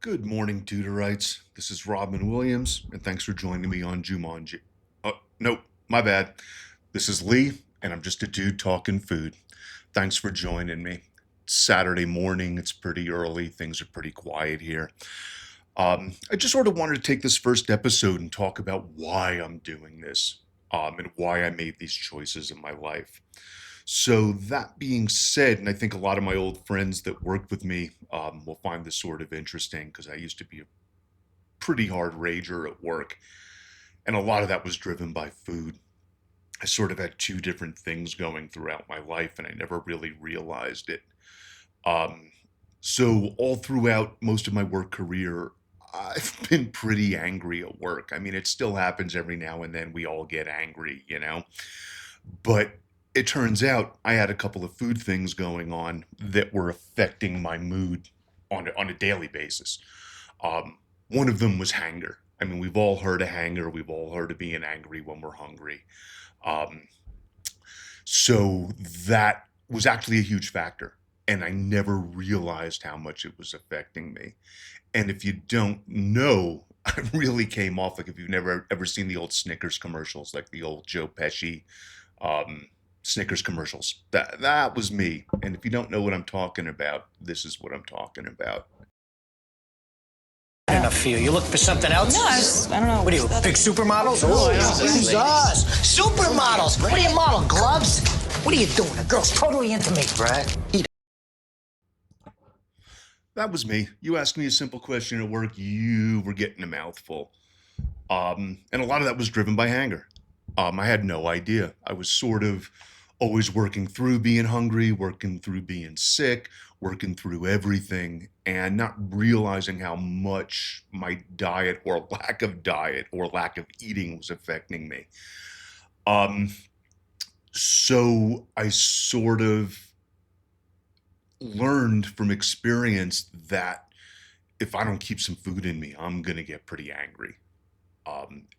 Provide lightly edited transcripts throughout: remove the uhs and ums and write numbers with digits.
Good morning, Duderites. This is Robin Williams, and thanks for joining me on Jumanji. Nope, my bad. This is Lee, and I'm just a dude talking food. Thanks for joining me. It's Saturday morning, it's pretty early, things are pretty quiet here. I just sort of wanted to take this first episode and talk about why I'm doing this, and why I made these choices in my life. So, that being said, and I think a lot of my old friends that worked with me will find this sort of interesting because I used to be a pretty hard rager at work, and a lot of that was driven by food. I sort of had two different things going throughout my life, and I never really realized it. Um, so, all throughout most of my work career, I've been pretty angry at work. I mean, it still happens every now and then. We all get angry. But it turns out I had a couple of food things going on that were affecting my mood on a daily basis. One of them was hanger. I mean, we've all heard of hanger. We've all heard of being angry when we're hungry. Um, so that was actually a huge factor. And I never realized how much it was affecting me. And if you don't know, I really came off like if you've never ever seen the old Snickers commercials, like the old Joe Pesci um, Snickers commercials. That was me. And if you don't know what I'm talking about, this is what I'm talking about. Enough for you. You looking for something else? No, I don't know. What are you, big supermodels? No, Jesus! Supermodels! What do you model, gloves? What are you doing? The girl's totally into me, Brad. That was me. You asked me a simple question at work, you were getting a mouthful. And a lot of that was driven by hunger. I had no idea. I was sort of always working through being hungry, working through being sick, working through everything, and not realizing how much my diet or lack of eating was affecting me. Um, so I sort of learned from experience that if I don't keep some food in me, I'm going to get pretty angry.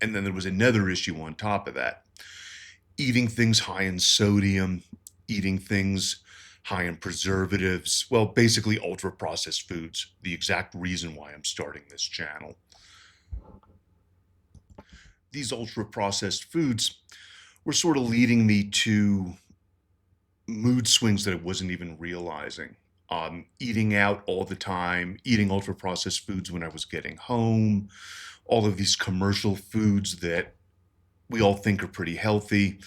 And then there was another issue on top of that, eating things high in sodium, eating things high in preservatives, well, basically ultra processed foods, the exact reason why I'm starting this channel. These ultra processed foods were sort of leading me to mood swings that I wasn't even realizing. Eating out all the time, eating ultra processed foods when I was getting home, all of these commercial foods that we all think are pretty healthy,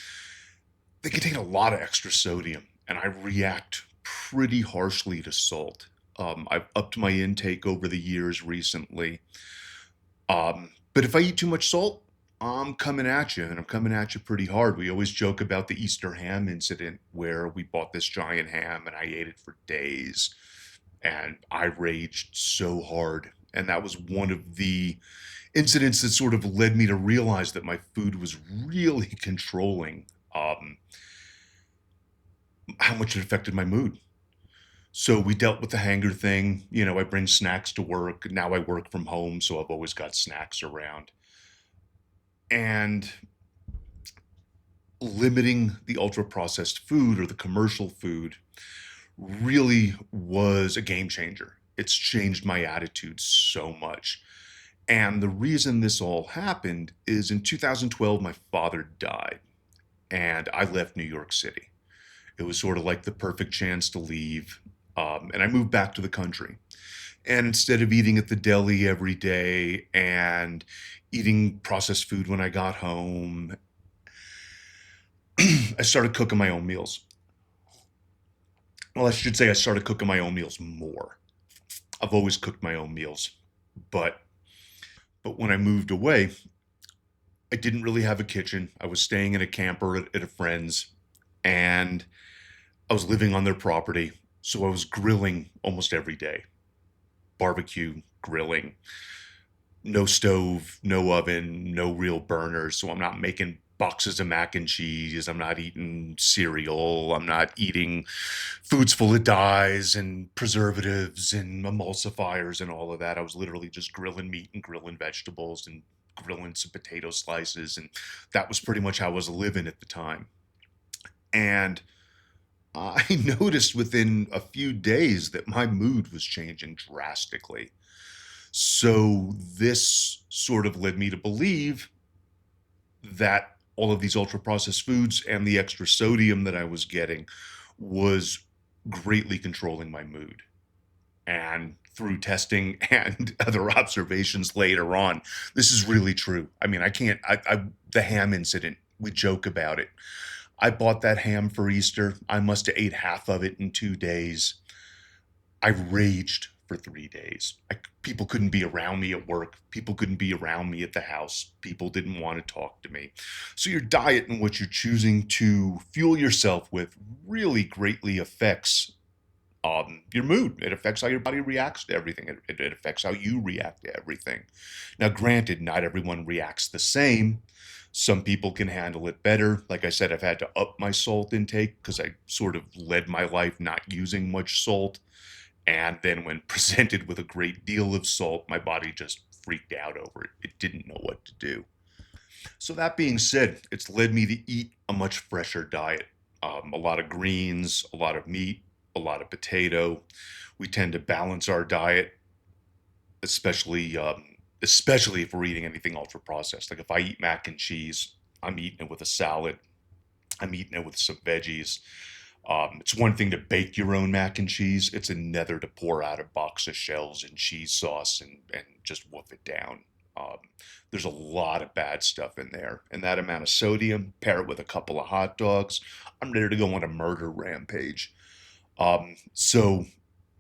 they contain a lot of extra sodium, and I react pretty harshly to salt. I've upped my intake over the years recently. But if I eat too much salt, I'm coming at you, and I'm coming at you pretty hard. We always joke about the Easter ham incident where we bought this giant ham and I ate it for days, and I raged so hard. And that was one of the incidents that sort of led me to realize that my food was really controlling um, how much it affected my mood. So we dealt with the hanger thing. I bring snacks to work. Now I work from home, so I've always got snacks around. And limiting the ultra processed food or the commercial food really was a game changer. It's changed my attitude so much. And the reason this all happened is in 2012, my father died, and I left New York City. It was sort of like the perfect chance to leave. And I moved back to the country. And instead of eating at the deli every day and eating processed food when I got home, I started cooking my own meals. Well, I should say I started cooking my own meals more. I've always cooked my own meals, but when I moved away, I didn't really have a kitchen. I was staying in a camper at a friend's, and I was living on their property, so I was grilling almost every day. Barbecue, grilling, no stove, no oven, no real burners, so I'm not making boxes of mac and cheese. I'm not eating cereal. I'm not eating foods full of dyes and preservatives and emulsifiers and all of that. I was literally just grilling meat and grilling vegetables and grilling some potato slices. And that was pretty much how I was living at the time. And I noticed within a few days that my mood was changing drastically. So this sort of led me to believe that all of these ultra processed foods and the extra sodium that I was getting was greatly controlling my mood. And through testing and other observations later on, this is really true. I mean, I can't, the ham incident, we joke about it. I bought that ham for Easter. I must have ate half of it in 2 days. I raged for 3 days. People couldn't be around me at work. People couldn't be around me at the house. People didn't want to talk to me. So your diet and what you're choosing to fuel yourself with really greatly affects your mood. It affects how your body reacts to everything. It affects how you react to everything. Now, granted, not everyone reacts the same. Some people can handle it better. Like I said, I've had to up my salt intake because I sort of led my life not using much salt. And then when presented with a great deal of salt, my body just freaked out over it. It didn't know what to do. So that being said, it's led me to eat a much fresher diet. A lot of greens, a lot of meat, a lot of potato. We tend to balance our diet, especially especially if we're eating anything ultra processed. Like if I eat mac and cheese, I'm eating it with a salad. I'm eating it with some veggies. It's one thing to bake your own mac and cheese. It's another to pour out a box of shells and cheese sauce and just wolf it down. Um, there's a lot of bad stuff in there. And that amount of sodium, pair it with a couple of hot dogs, I'm ready to go on a murder rampage. So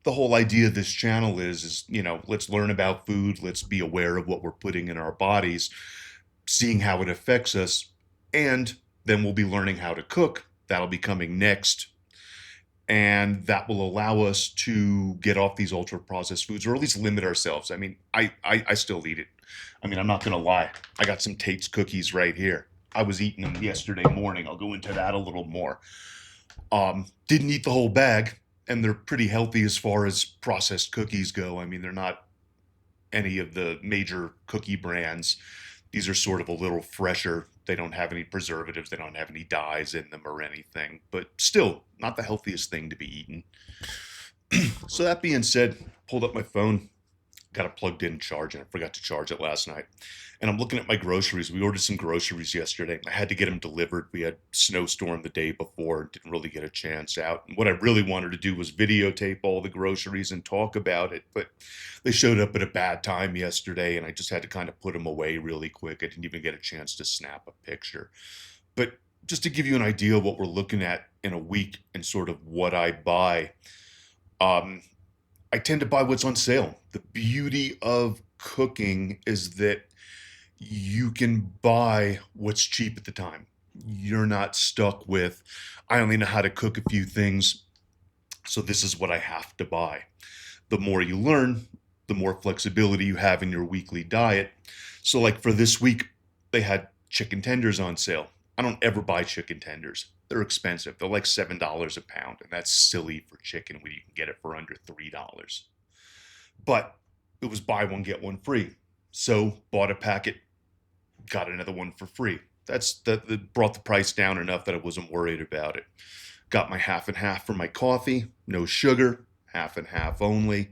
the whole idea of this channel is, let's learn about food. Let's be aware of what we're putting in our bodies, seeing how it affects us. And then we'll be learning how to cook. That'll be coming next, and that will allow us to get off these ultra processed foods or at least limit ourselves. I mean, I still eat it. I mean, I'm not going to lie. I got some Tate's cookies right here. I was eating them yesterday morning. I'll go into that a little more. Didn't eat the whole bag, and they're pretty healthy as far as processed cookies go. I mean, they're not any of the major cookie brands. These are sort of a little fresher. They don't have any preservatives. They don't have any dyes in them or anything, but still not the healthiest thing to be eaten. So that being said, pulled up my phone, got it plugged in charging. I forgot to charge it last night. And I'm looking at my groceries. We ordered some groceries yesterday. I had to get them delivered. We had snowstorm the day before, didn't really get a chance out. And what I really wanted to do was videotape all the groceries and talk about it, but they showed up at a bad time yesterday and I just had to kind of put them away really quick. I didn't even get a chance to snap a picture. But just to give you an idea of what we're looking at in a week and sort of what I buy, um, I tend to buy what's on sale. The beauty of cooking is that you can buy what's cheap at the time. You're not stuck with, I only know how to cook a few things, so this is what I have to buy. The more you learn, the more flexibility you have in your weekly diet. So, like for this week, they had chicken tenders on sale. I don't ever buy chicken tenders. They're expensive. They're like $7 a pound, and that's silly for chicken when you can get it for under $3. But it was buy one, get one free. So, bought a packet, got another one for free. That brought the price down enough that I wasn't worried about it. Got my half and half for my coffee, no sugar, half and half only.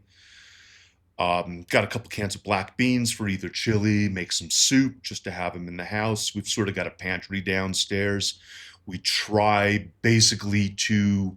Got a couple cans of black beans for either chili, make some soup just to have them in the house. We've sort of got a pantry downstairs. We try basically to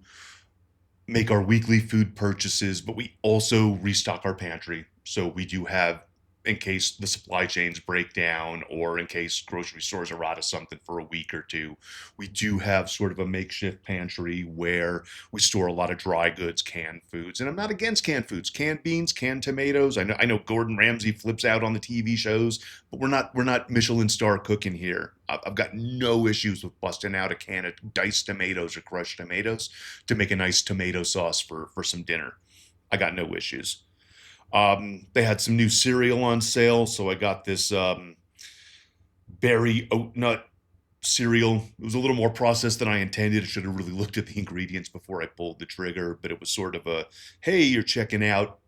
make our weekly food purchases, but we also restock our pantry. So we do have, in case the supply chains break down or in case grocery stores are out of something for a week or two, we do have sort of a makeshift pantry where we store a lot of dry goods, canned foods. And I'm not against canned foods, canned beans, canned tomatoes. I know Gordon Ramsay flips out on the TV shows, but we're not Michelin star cooking here. I've got no issues with busting out a can of diced tomatoes or crushed tomatoes to make a nice tomato sauce for some dinner. I got no issues. They had some new cereal on sale, so I got this berry oat nut cereal. It was a little more processed than I intended. I should have really looked at the ingredients before I pulled the trigger, but it was sort of a, hey, you're checking out,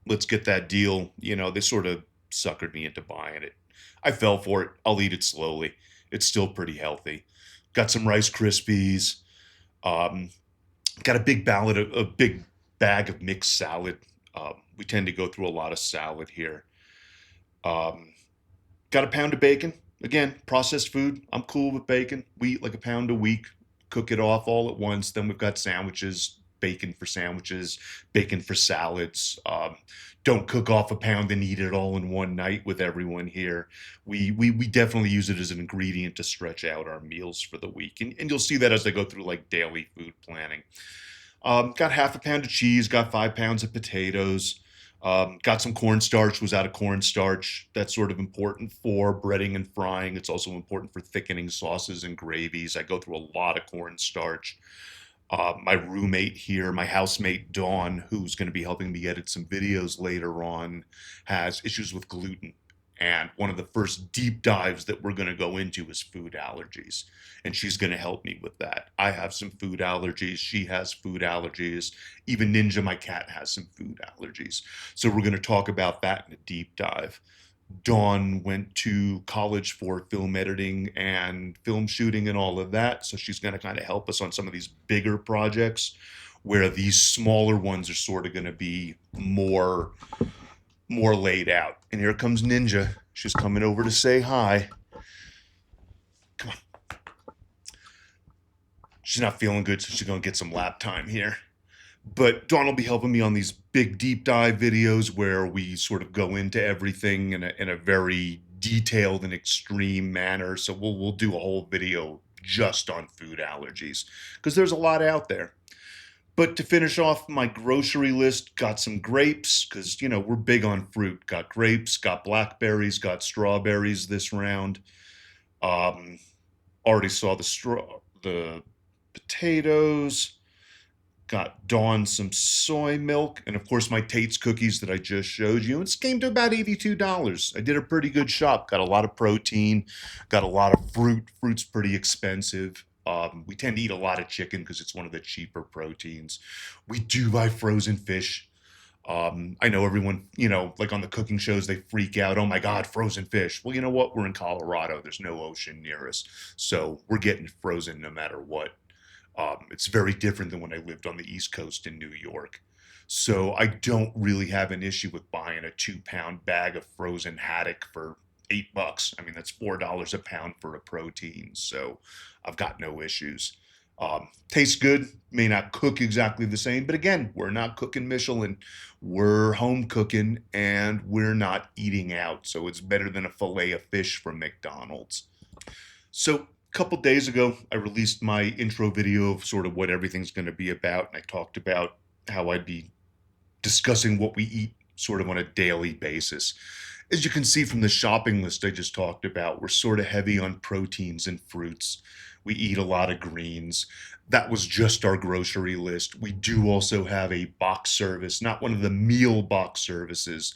let's get that deal. They sort of suckered me into buying it. I fell for it. I'll eat it slowly. It's still pretty healthy. Got some Rice Krispies. Um, got a big bag of mixed salad. we tend to go through a lot of salad here. Um, Got a pound of bacon. Again, processed food. I'm cool with bacon. We eat like a pound a week, cook it off all at once. Then we've got sandwiches, bacon for sandwiches, bacon for salads. Don't cook off a pound and eat it all in one night with everyone here. We definitely use it as an ingredient to stretch out our meals for the week. And you'll see that as I go through like daily food planning. Got half a pound of cheese, got 5 pounds of potatoes, got some cornstarch, was out of cornstarch. That's sort of important for breading and frying. It's also important for thickening sauces and gravies. I go through a lot of cornstarch. My roommate here, my housemate Dawn, who's going to be helping me edit some videos later on, has issues with gluten. And one of the first deep dives that we're going to go into is food allergies. And she's going to help me with that. I have some food allergies. She has food allergies. Even Ninja, my cat, has some food allergies. So we're going to talk about that in a deep dive. Dawn went to college for film editing and film shooting and all of that. So she's going to kind of help us on some of these bigger projects where these smaller ones are sort of going to be more laid out. And here comes Ninja. She's coming over to say hi. Come on. She's not feeling good, so she's going to get some lap time here. But Dawn will be helping me on these big deep dive videos where we sort of go into everything in a very detailed and extreme manner. So we'll do a whole video just on food allergies because there's a lot out there. But to finish off my grocery list, got some grapes because, you know, we're big on fruit. Got grapes, got blackberries, got strawberries this round. Um, Already saw the potatoes. Got Dawn some soy milk, and of course my Tate's cookies that I just showed you. It came to about $82. I did a pretty good shop. Got a lot of protein, got a lot of fruit. Fruit's pretty expensive. We tend to eat a lot of chicken because it's one of the cheaper proteins. We do buy frozen fish. I know everyone, you know, like on the cooking shows, they freak out. Oh my God, frozen fish. Well, you know what? We're in Colorado. There's no ocean near us. So we're getting frozen no matter what. It's very different than when I lived on the East Coast in New York. So I don't really have an issue with buying a 2 pound bag of frozen haddock for $8. I mean, that's $4 a pound for a protein. So I've got no issues. Tastes good, may not cook exactly the same, but again, we're not cooking Michelin. We're home cooking and we're not eating out. So it's better than a fillet of fish from McDonald's. So a couple days ago, I released my intro video of sort of what everything's going to be about. And I talked about how I'd be discussing what we eat sort of on a daily basis. As you can see from the shopping list I just talked about, we're sort of heavy on proteins and fruits. We eat a lot of greens. That was just our grocery list. We do also have a box service, not one of the meal box services,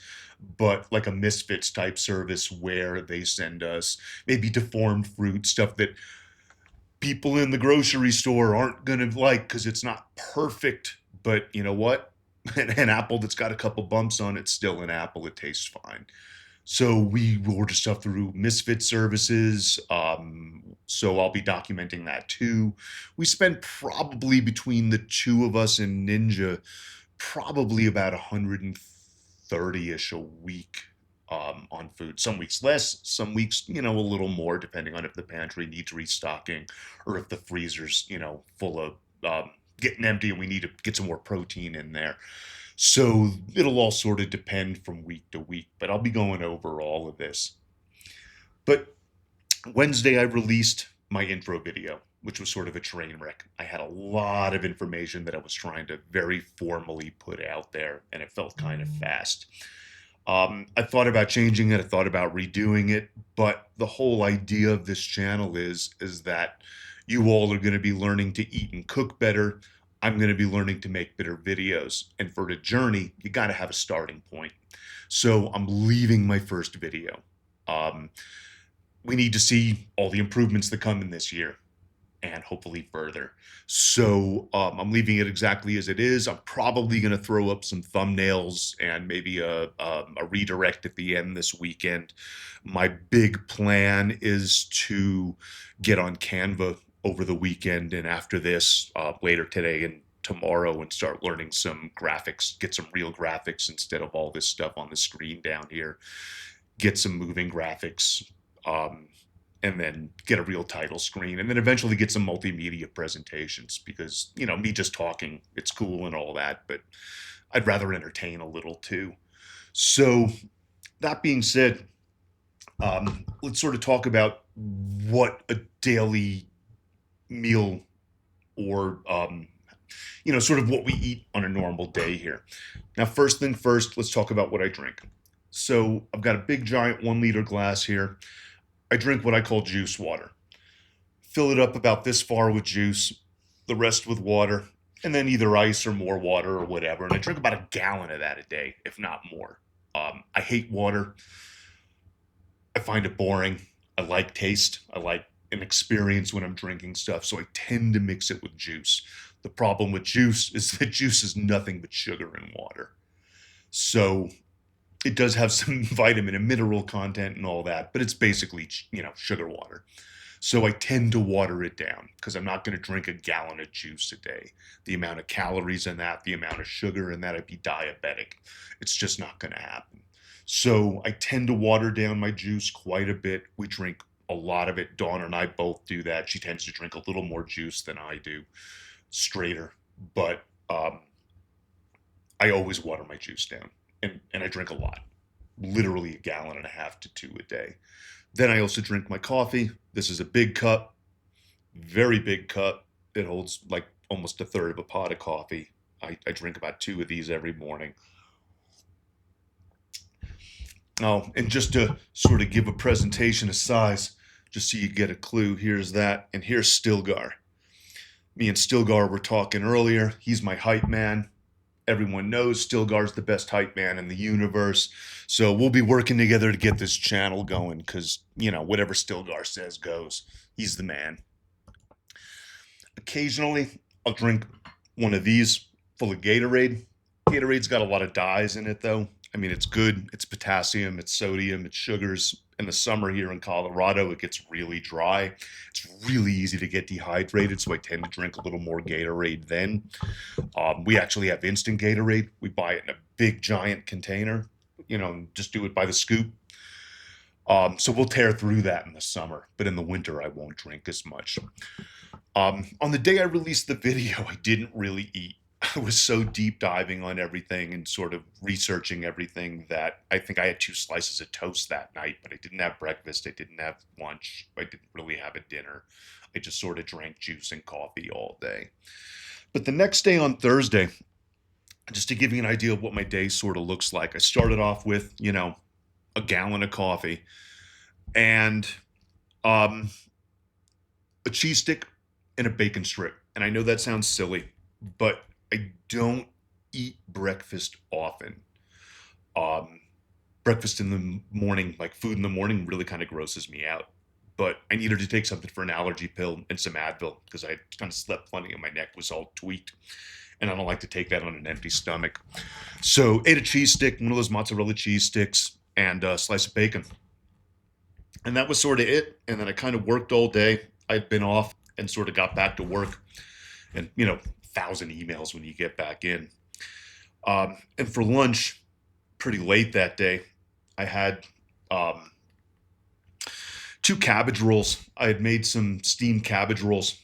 but like a Misfits type service where they send us maybe deformed fruit, stuff that people in the grocery store aren't going to like because it's not perfect. But you know what? An apple that's got a couple bumps on it's still an apple. It tastes fine. So we order stuff through Misfit services. So I'll be documenting that too. We spend probably between the two of us and Ninja, probably about 130-ish a week on food. Some weeks less, some weeks, you know, a little more, depending on if the pantry needs restocking or if the freezer's, you know, full of getting empty and we need to get some more protein in there. So it'll all sort of depend from week to week, but I'll be going over all of this. But Wednesday, I released my intro video, which was sort of a train wreck. I had a lot of information that I was trying to very formally put out there, and it felt kind of fast. I thought about changing it. I thought about redoing it, but the whole idea of this channel is that you all are going to be learning to eat and cook better. I'm going to be learning to make better videos. And for the journey, you got to have a starting point. So I'm leaving my first video. We need to see all the improvements that come in this year and hopefully further. So I'm leaving it exactly as it is. I'm probably going to throw up some thumbnails and maybe a redirect at the end this weekend. My big plan is to get on Canva over the weekend and after this, later today and tomorrow and start learning some graphics, get some real graphics instead of all this stuff on the screen down here, get some moving graphics, um, and then get a real title screen, and then eventually get some multimedia presentations because, me just talking, it's cool and all that, but I'd rather entertain a little too. So, that being said, let's sort of talk about what a daily meal or sort of what we eat on a normal day here. Now, first thing first, let's talk about what I drink. So I've got a big giant 1 liter glass here. I drink what I call juice water. Fill it up about this far with juice, the rest with water, and then either ice or more water or whatever. And I drink about a gallon of that a day, if not more. I hate water. I find it boring. I like taste. I like an experience when I'm drinking stuff. So I tend to mix it with juice. The problem with juice is that juice is nothing but sugar and water. So it does have some vitamin and mineral content and all that, but it's basically, sugar water. So I tend to water it down because I'm not going to drink a gallon of juice a day. The amount of calories in that, the amount of sugar in that, I'd be diabetic. It's just not going to happen. So I tend to water down my juice quite a bit. We drink a lot of it. Dawn and I both do that. She tends to drink a little more juice than I do, straighter. But I always water my juice down, and I drink a lot, literally a gallon and a half to two a day. Then I also drink my coffee. This is a big cup, very big cup. It holds like almost a third of a pot of coffee. I drink about 2 of these every morning. Oh, and just to sort of give a presentation of size, just so you get a clue, here's that, and here's Stilgar. Me and Stilgar were talking earlier. He's my hype man. Everyone knows Stilgar's the best hype man in the universe. So we'll be working together to get this channel going because, whatever Stilgar says goes. He's the man. Occasionally, I'll drink one of these full of Gatorade. Gatorade's got a lot of dyes in it, though. I mean, it's good. It's potassium, it's sodium, it's sugars. In the summer here in Colorado, it gets really dry. It's really easy to get dehydrated, so I tend to drink a little more Gatorade then. We actually have instant Gatorade. We buy it in a big, giant container, just do it by the scoop. So we'll tear through that in the summer, but in the winter, I won't drink as much. On the day I released the video, I didn't really eat. I was so deep diving on everything and sort of researching everything that I think I had 2 slices of toast that night, but I didn't have breakfast. I didn't have lunch. I didn't really have a dinner. I just sort of drank juice and coffee all day. But the next day on Thursday, just to give you an idea of what my day sort of looks like, I started off with, a gallon of coffee and a cheese stick and a bacon strip. And I know that sounds silly, but I don't eat breakfast often. Breakfast in the morning, like food in the morning, really kind of grosses me out. But I needed to take something for an allergy pill and some Advil because I kind of slept funny and my neck was all tweaked. And I don't like to take that on an empty stomach. So ate a cheese stick, one of those mozzarella cheese sticks, and a slice of bacon. And that was sort of it. And then I kind of worked all day. I'd been off and sort of got back to work. And, 1,000 emails when you get back in. And for lunch, pretty late that day, I had 2 cabbage rolls. I had made some steamed cabbage rolls,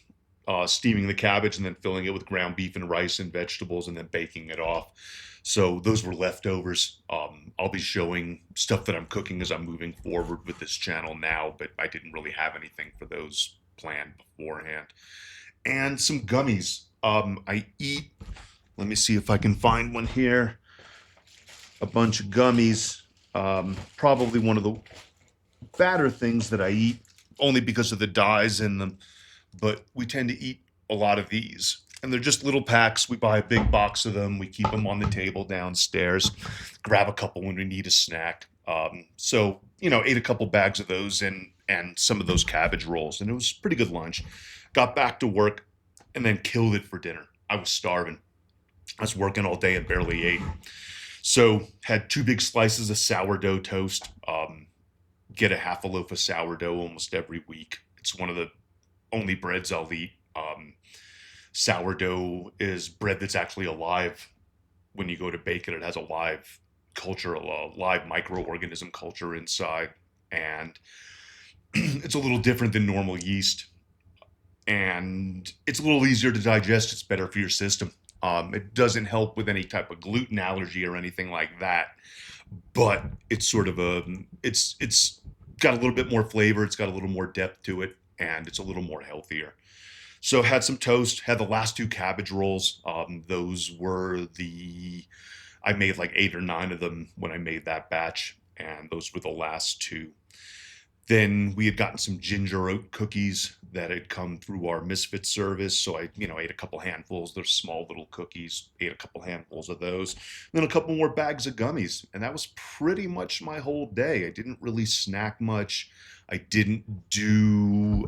steaming the cabbage and then filling it with ground beef and rice and vegetables and then baking it off. So those were leftovers. I'll be showing stuff that I'm cooking as I'm moving forward with this channel now, but I didn't really have anything for those planned beforehand. And some gummies. I eat, let me see if I can find one here, a bunch of gummies, probably one of the fatter things that I eat, only because of the dyes in them, but we tend to eat a lot of these. And they're just little packs. We buy a big box of them. We keep them on the table downstairs, grab a couple when we need a snack. So, ate a couple bags of those and some of those cabbage rolls, and it was a pretty good lunch. Got back to work and then killed it for dinner. I was starving. I was working all day and barely ate. So had 2 big slices of sourdough toast. Get a half a loaf of sourdough almost every week. It's one of the only breads I'll eat. Sourdough is bread that's actually alive. When you go to bake it, it has a live culture, a live microorganism culture inside. And it's a little different than normal yeast. And it's a little easier to digest. It's better for your system. It doesn't help with any type of gluten allergy or anything like that. But it's sort of it's got a little bit more flavor. It's got a little more depth to it, and it's a little more healthier. So had some toast, had the last two cabbage rolls. Those were I made like 8 or 9 of them when I made that batch, and those were the last two. Then we had gotten some ginger oat cookies that had come through our Misfit service. So I ate a couple handfuls. They're small little cookies. Ate a couple handfuls of those. Then a couple more bags of gummies. And that was pretty much my whole day. I didn't really snack much. I didn't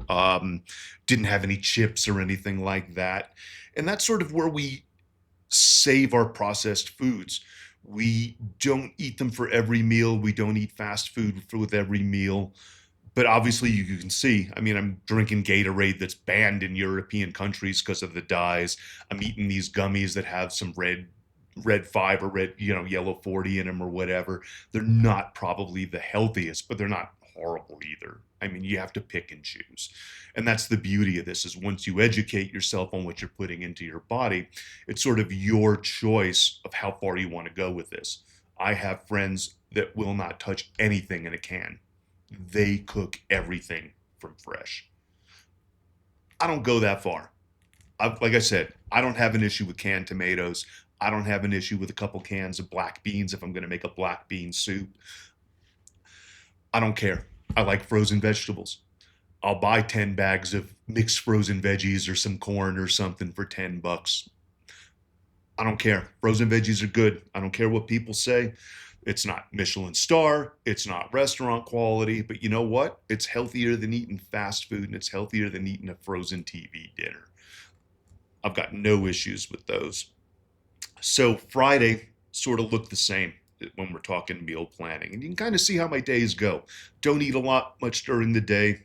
have any chips or anything like that. And that's sort of where we save our processed foods. We don't eat them for every meal. We don't eat fast food with every meal. But obviously, you can see, I mean, I'm drinking Gatorade that's banned in European countries because of the dyes. I'm eating these gummies that have some red 5 or yellow 40 in them or whatever. They're not probably the healthiest, but they're not horrible either. I mean, you have to pick and choose. And that's the beauty of this, is once you educate yourself on what you're putting into your body, it's sort of your choice of how far you want to go with this. I have friends that will not touch anything in a can. They cook everything from fresh. I don't go that far. Like I said, I don't have an issue with canned tomatoes. I don't have an issue with a couple cans of black beans if I'm going to make a black bean soup. I don't care. I like frozen vegetables. I'll buy 10 bags of mixed frozen veggies or some corn or something for $10. I don't care. Frozen veggies are good. I don't care what people say. It's not Michelin star. It's not restaurant quality. But you know what? It's healthier than eating fast food, and it's healthier than eating a frozen TV dinner. I've got no issues with those. So Friday sort of looked the same when we're talking meal planning. And you can kind of see how my days go. Don't eat a lot much during the day.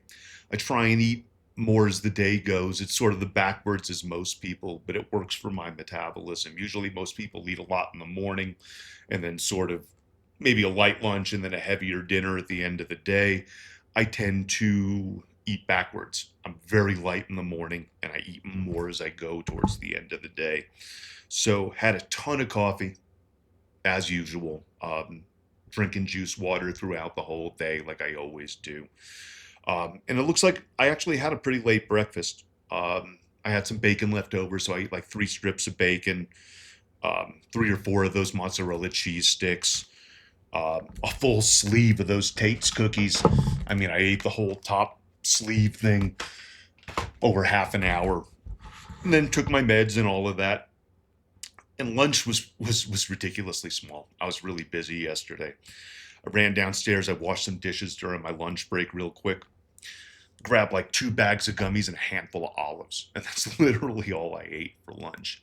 I try and eat more as the day goes. It's sort of the backwards as most people, but it works for my metabolism. Usually most people eat a lot in the morning and then sort of maybe a light lunch and then a heavier dinner at the end of the day. I tend to eat backwards. I'm very light in the morning and I eat more as I go towards the end of the day. So had a ton of coffee as usual, drinking juice water throughout the whole day like I always do. And it looks like I actually had a pretty late breakfast. I had some bacon left over, so I ate like 3 strips of bacon, 3 or 4 of those mozzarella cheese sticks, a full sleeve of those Tate's cookies. I mean, I ate the whole top sleeve thing over half an hour, and then took my meds and all of that. And lunch was ridiculously small. I was really busy yesterday. I ran downstairs. I washed some dishes during my lunch break real quick. Grabbed like 2 bags of gummies and a handful of olives. And that's literally all I ate for lunch.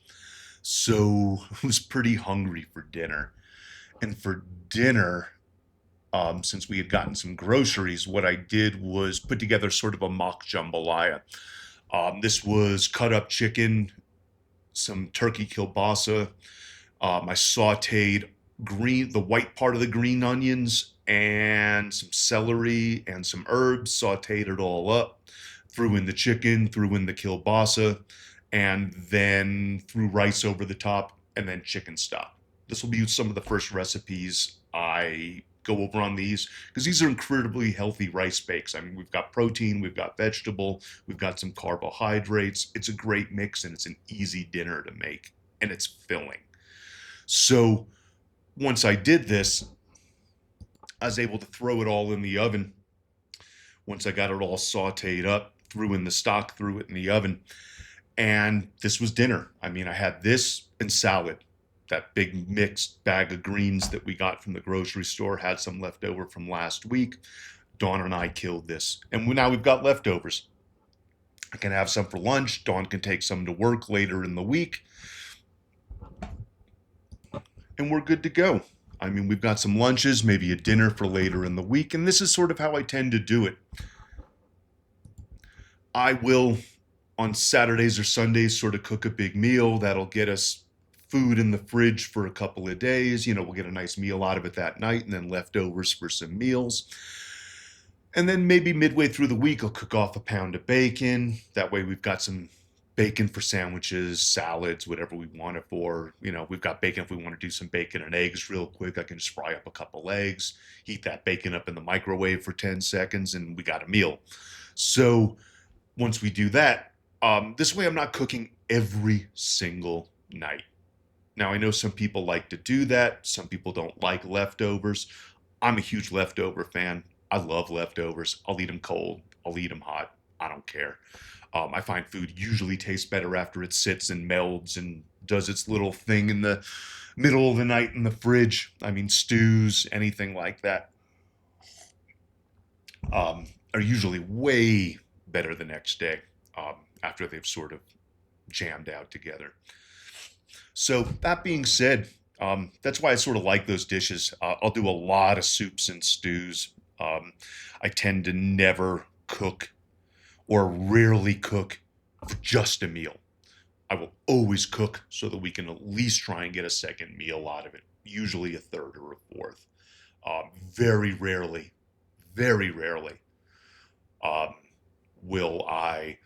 So I was pretty hungry for dinner. And for dinner, since we had gotten some groceries, what I did was put together sort of a mock jambalaya. This was cut up chicken, some turkey kielbasa. I sauteed the white part of the green onions and some celery and some herbs, sauteed it all up, threw in the chicken, threw in the kielbasa, and then threw rice over the top, and then chicken stock. This will be some of the first recipes I go over on these, because these are incredibly healthy rice bakes. I mean, we've got protein, we've got vegetable, we've got some carbohydrates. It's a great mix, and it's an easy dinner to make, and it's filling. So once I did this, I was able to throw it all in the oven. Once I got it all sauteed up, threw in the stock, threw it in the oven, and this was dinner. I mean, I had this and salad. That big mixed bag of greens that we got from the grocery store, had some left over from last week. Dawn and I killed this. And now we've got leftovers. I can have some for lunch. Dawn can take some to work later in the week. And we're good to go. I mean, we've got some lunches, maybe a dinner for later in the week. And this is sort of how I tend to do it. I will on Saturdays or Sundays, sort of cook a big meal that'll get us food in the fridge for a couple of days. We'll get a nice meal out of it that night and then leftovers for some meals. And then maybe midway through the week, I'll cook off a pound of bacon. That way we've got some bacon for sandwiches, salads, whatever we want it for. We've got bacon if we want to do some bacon and eggs real quick. I can just fry up a couple eggs, heat that bacon up in the microwave for 10 seconds, and we got a meal. So once we do that, this way I'm not cooking every single night. Now, I know some people like to do that. Some people don't like leftovers. I'm a huge leftover fan. I love leftovers. I'll eat them cold. I'll eat them hot. I don't care. I find food usually tastes better after it sits and melds and does its little thing in the middle of the night in the fridge. I mean, stews, anything like that, are usually way better the next day after they've sort of jammed out together. So that being said, that's why I sort of like those dishes. I'll do a lot of soups and stews. I tend to never cook or rarely cook for just a meal. I will always cook so that we can at least try and get a second meal out of it, usually a third or a fourth. Very rarely, very rarely will I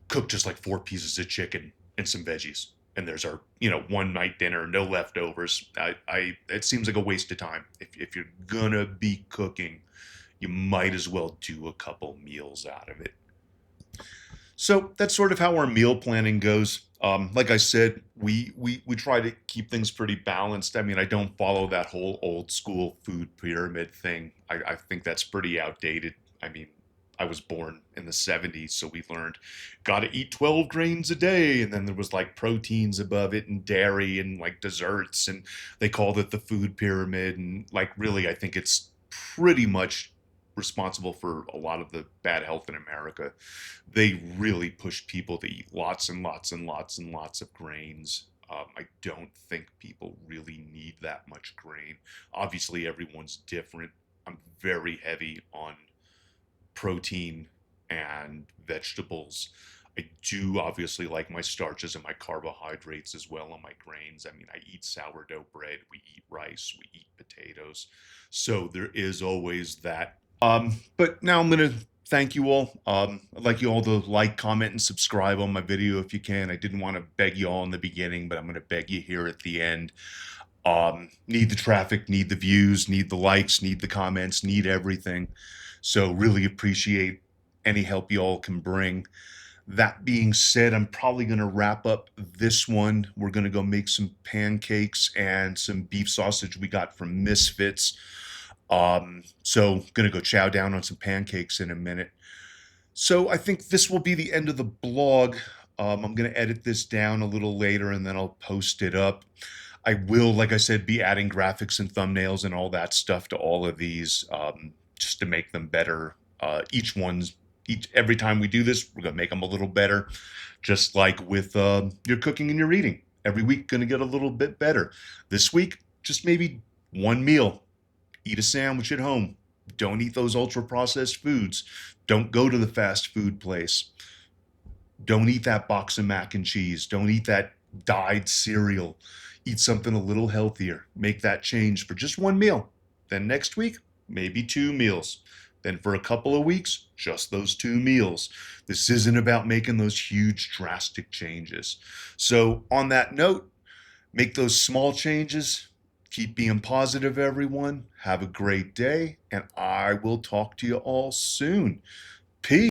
cook just like 4 pieces of chicken and some veggies. And there's our, one night dinner, no leftovers. It seems like a waste of time. If you're gonna be cooking, you might as well do a couple meals out of it. So that's sort of how our meal planning goes. Like I said, we try to keep things pretty balanced. I mean, I don't follow that whole old school food pyramid thing. I think that's pretty outdated. I mean, I was born in the 70s, so we learned got to eat 12 grains a day, and then there was like proteins above it and dairy and like desserts, and they called it the food pyramid. And like, really, I think it's pretty much responsible for a lot of the bad health in America. They really push people to eat lots and lots and lots and lots of grains. I don't think people really need that much grain. Obviously, everyone's different. I'm very heavy on protein and vegetables. I do obviously like my starches and my carbohydrates as well on my grains. I mean, I eat sourdough bread, we eat rice, we eat potatoes. So there is always that. But now I'm going to thank you all. I'd like you all to like, comment, and subscribe on my video if you can. I didn't want to beg you all in the beginning, but I'm going to beg you here at the end. Need the traffic, need the views, need the likes, need the comments, need everything. So really appreciate any help you all can bring. That being said, I'm probably going to wrap up this one. We're going to go make some pancakes and some beef sausage we got from Misfits. So going to go chow down on some pancakes in a minute. So I think this will be the end of the blog. I'm going to edit this down a little later and then I'll post it up. I will, like I said, be adding graphics and thumbnails and all that stuff to all of these, just to make them better. Every time we do this, we're going to make them a little better, just like with your cooking and your eating. Every week, going to get a little bit better. This week, just maybe one meal. Eat a sandwich at home. Don't eat those ultra-processed foods. Don't go to the fast food place. Don't eat that box of mac and cheese. Don't eat that dyed cereal. Eat something a little healthier. Make that change for just one meal. Then next week, maybe 2 meals. Then for a couple of weeks, just those 2 meals. This isn't about making those huge, drastic changes. So on that note, make those small changes. Keep being positive, everyone. Have a great day, and I will talk to you all soon. Peace.